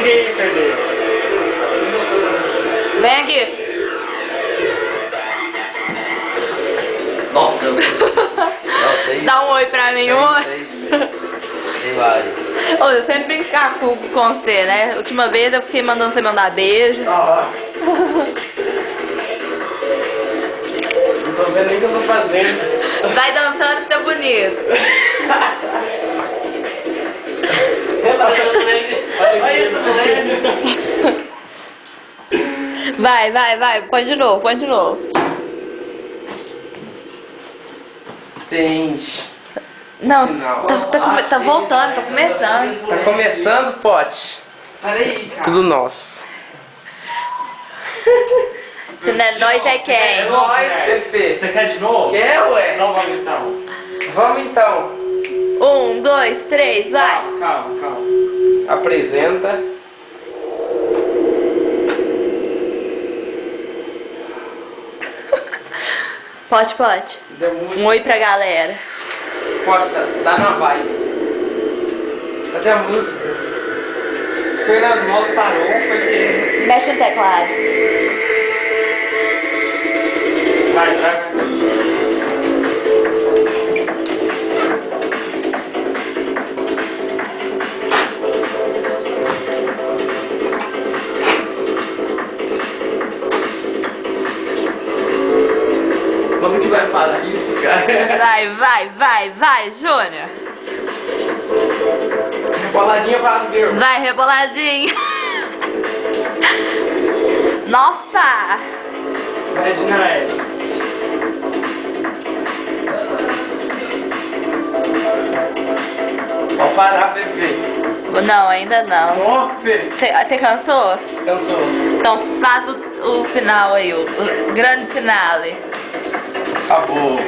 ninguém perder. Vem aqui. Nossa, eu... Dá um oi pra mim, oi. Sei lá. Ô, eu sempre brincar com você, né? Última vez eu fiquei mandando você mandar beijo. Ah, não tô vendo nem o que eu tô fazendo. Vai dançando que tá bonito. Vai, põe de novo, Gente. Não, Não. tá voltando, tá começando. Tá começando, pote. Peraí, cara. Tudo nosso. Se não é nós, é quem? É nóis, Pepe. Você quer de novo? Quer, ué? Não, vamos então. Vamos então. 1, 2, 3, vai. Calma. Apresenta. Pode. Deu muito. Um oi pra galera. Costa, dá na vibe. Cadê a música? Fernando Moto parou, foi que... Mexe no teclado. Vai. Como que vai falar isso, cara? Vai, Júnior. Boladinha pra ver. Vai, reboladinho. Nossa! Vai de Naed. Pode parar, Pepe. Não, ainda não. Ó, Fê. Você cansou? Cansou. Então faz o final aí, o grande finale. Acabou.